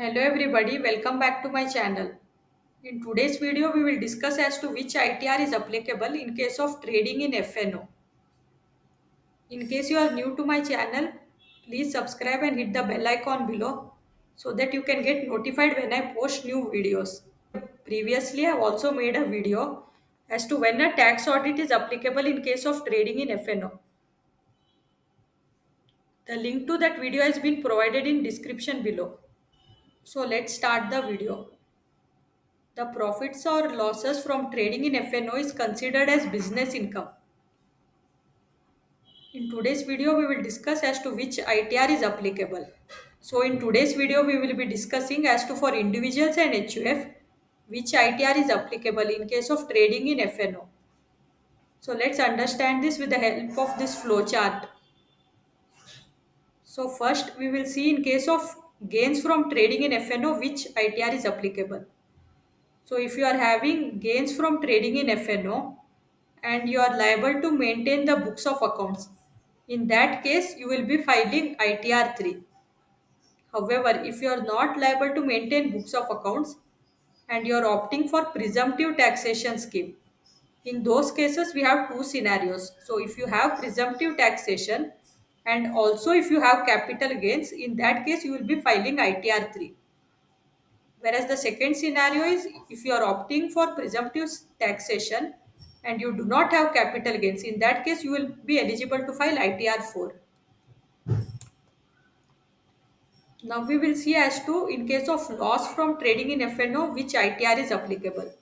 Hello everybody, welcome back to my channel. In today's video, we will discuss as to which ITR is applicable in case of trading in F&O. In case you are new to my channel, please subscribe and hit the bell icon below so that you can get notified when I post new videos. Previously, I have also made a video as to when a tax audit is applicable in case of trading in F&O. The link to that video has been provided in description below. So let's start the video. The profits or losses from trading in F&O is considered as business income. In today's video, we will discuss as to which ITR is applicable. So in today's video, we will be discussing as to for individuals and HUF, which ITR is applicable in case of trading in F&O. So let's understand this with the help of this flow chart. So first, we will see in case of gains from trading in F&O, which ITR is applicable. So if you are having gains from trading in F&O and you are liable to maintain the books of accounts, in that case you will be filing ITR 3. However, if you are not liable to maintain books of accounts and you are opting for presumptive taxation scheme, in those cases we have two scenarios. So if you have presumptive taxation and also if you have capital gains, in that case you will be filing ITR 3. Whereas the second scenario is if you are opting for presumptive taxation and you do not have capital gains, in that case you will be eligible to file ITR 4. Now we will see as to in case of loss from trading in F&O, which ITR is applicable.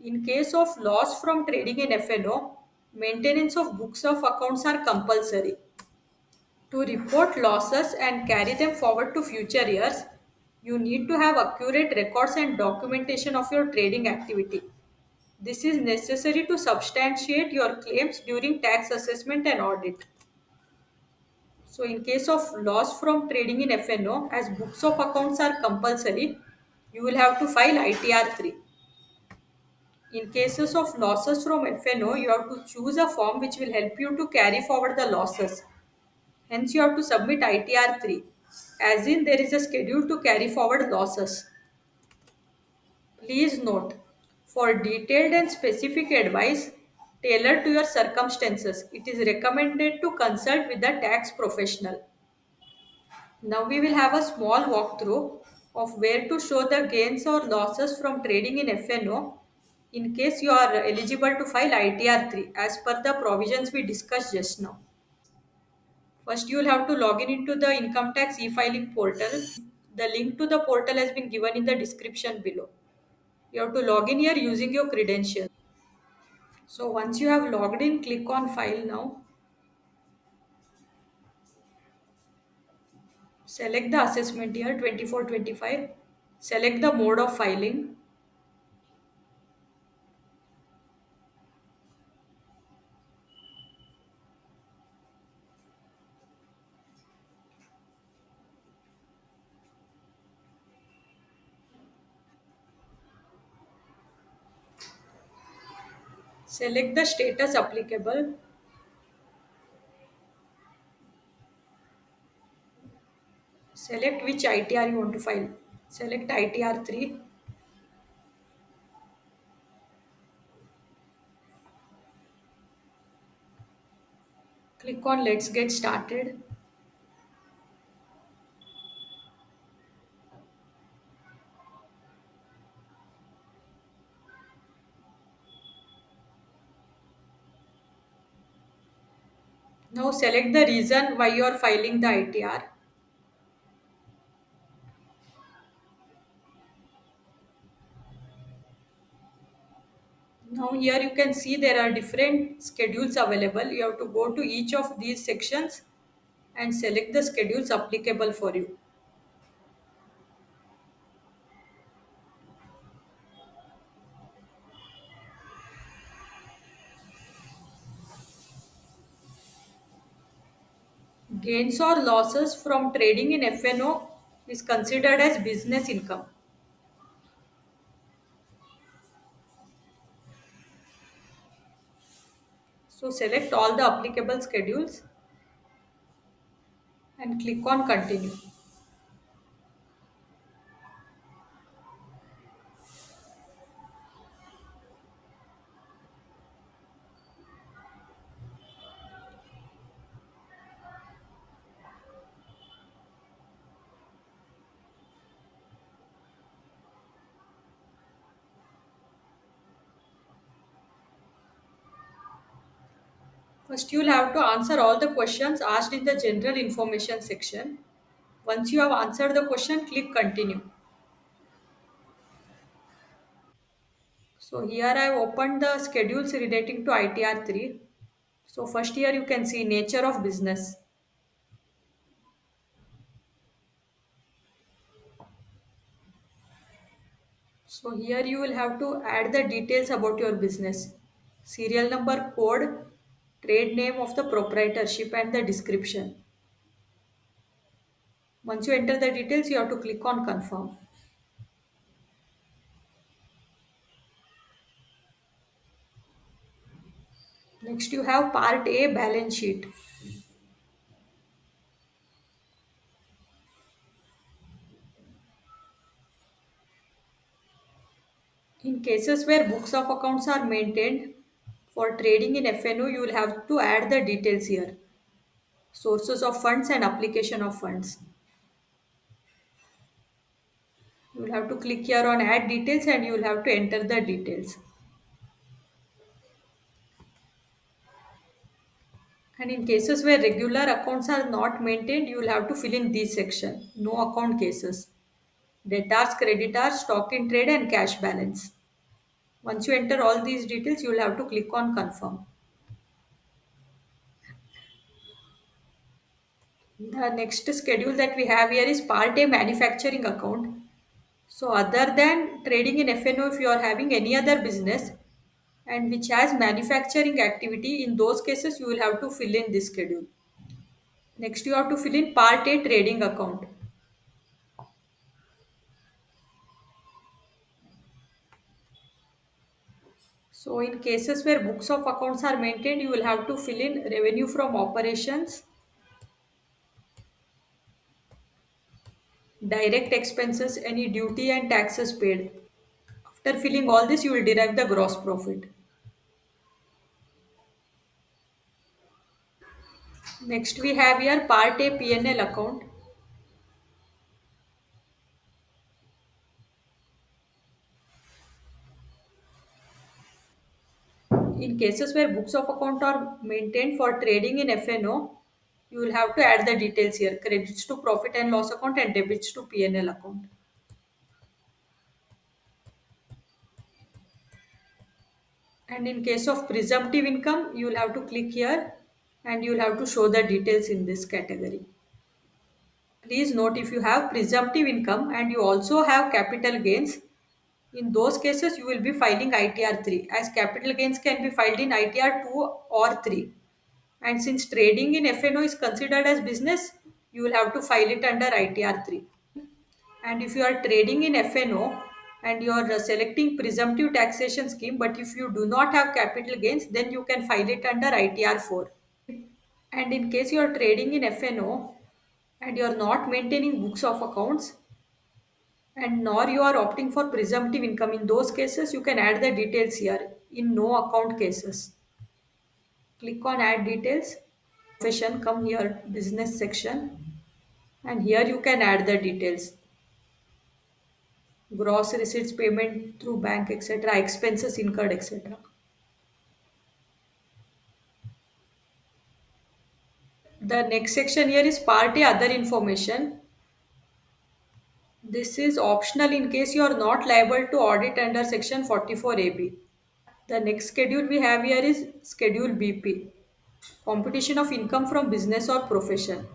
In case of loss from trading in F&O, maintenance of books of accounts are compulsory. To report losses and carry them forward to future years, you need to have accurate records and documentation of your trading activity. This is necessary to substantiate your claims during tax assessment and audit. So in case of loss from trading in F&O, as books of accounts are compulsory, you will have to file ITR 3. In cases of losses from F&O, you have to choose a form which will help you to carry forward the losses. Hence, you have to submit ITR 3, as in there is a schedule to carry forward losses. Please note, for detailed and specific advice tailored to your circumstances, it is recommended to consult with the tax professional. Now we will have a small walkthrough of where to show the gains or losses from trading in F&O in case you are eligible to file ITR 3 as per the provisions we discussed just now. First, you will have to log in into the income tax e-filing portal. The link to the portal has been given in the description below. You have to log in here using your credentials. So once you have logged in, click on File now. Select the assessment year 24-25. Select the mode of filing. Select the status applicable. Select which ITR you want to file. Select ITR 3. Click on Let's Get Started. Now select the reason why you are filing the ITR. Now here you can see there are different schedules available. You have to go to each of these sections and select the schedules applicable for you. Gains or losses from trading in F&O is considered as business income. So select all the applicable schedules and click on continue. First, you will have to answer all the questions asked in the general information section. Once you have answered the question, click continue. So here I have opened the schedules relating to ITR 3. So first here you can see nature of business. So here you will have to add the details about your business. Serial number, code, trade name of the proprietorship and the description. Once you enter the details, you have to click on confirm. Next you have part A, balance sheet. In cases where books of accounts are maintained for trading in F&O, you will have to add the details here. Sources of funds and application of funds. You will have to click here on add details and you will have to enter the details. And in cases where regular accounts are not maintained, you will have to fill in this section. No account cases. Debtors, creditors, stock in trade and cash balance. Once you enter all these details, you will have to click on confirm. The next schedule that we have here is part A, manufacturing account. So other than trading in F&O, if you are having any other business and which has manufacturing activity, in those cases you will have to fill in this schedule. Next you have to fill in part A, trading account. So in cases where books of accounts are maintained, you will have to fill in revenue from operations, direct expenses, any duty and taxes paid. After filling all this, you will derive the gross profit. Next we have here part A, P&L account. In cases where books of account are maintained for trading in F&O, you will have to add the details here. Credits to profit and loss account and debits to P&L account. And in case of presumptive income, you will have to click here and you will have to show the details in this category. Please note, if you have presumptive income and you also have capital gains, in those cases you will be filing ITR 3, as capital gains can be filed in ITR 2 or 3. And since trading in F&O is considered as business, you will have to file it under ITR 3. And if you are trading in F&O and you are selecting presumptive taxation scheme, but if you do not have capital gains, then you can file it under ITR 4. And in case you are trading in F&O and you are not maintaining books of accounts and nor you are opting for presumptive income, in those cases you can add the details here in no account cases. Click on add details. Profession, come here, business section, and here you can add the details. Gross receipts, payment through bank, etc., expenses incurred, etc. The next section here is part A, other information. This is optional in case you are not liable to audit under section 44AB. The next schedule we have here is schedule BP, competition of income from business or profession.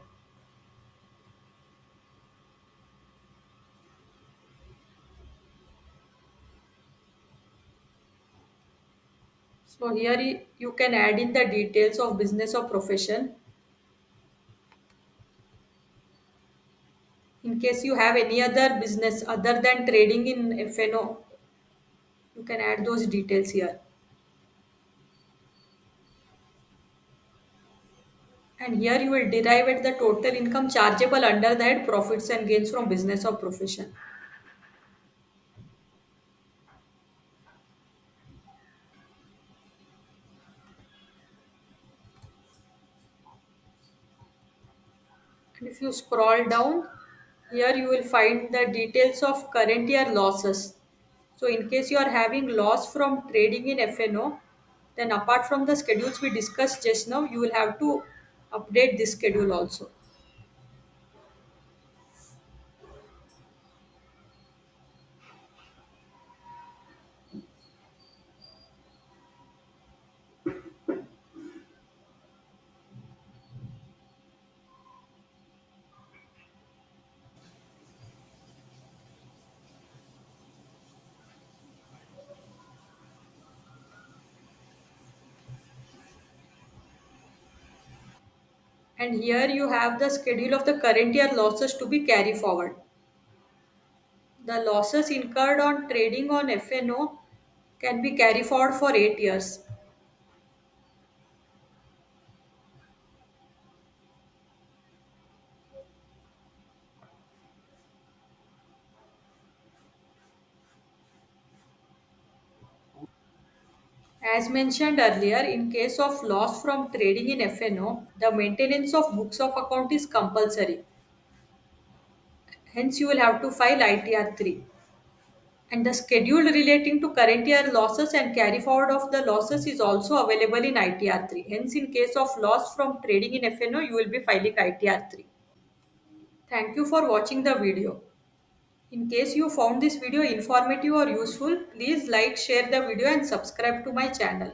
So here you can add in the details of business or profession. In case you have any other business other than trading in F&O, you can add those details here. And here you will derive at the total income chargeable under the head profits and gains from business or profession. And if you scroll down, here you will find the details of current year losses. So in case you are having loss from trading in F&O, Then apart from the schedules we discussed just now, you will have to update this schedule also. And here you have the schedule of the current year losses to be carry forward. The losses incurred on trading on F&O can be carry forward for 8 years. As mentioned earlier, in case of loss from trading in F&O, the maintenance of books of account is compulsory. Hence, you will have to file ITR 3. And the schedule relating to current year losses and carry forward of the losses is also available in ITR 3. Hence, in case of loss from trading in F&O, you will be filing ITR 3. Thank you for watching the video. In case you found this video informative or useful, please like, share the video and subscribe to my channel.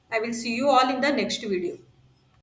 I will see you all in the next video.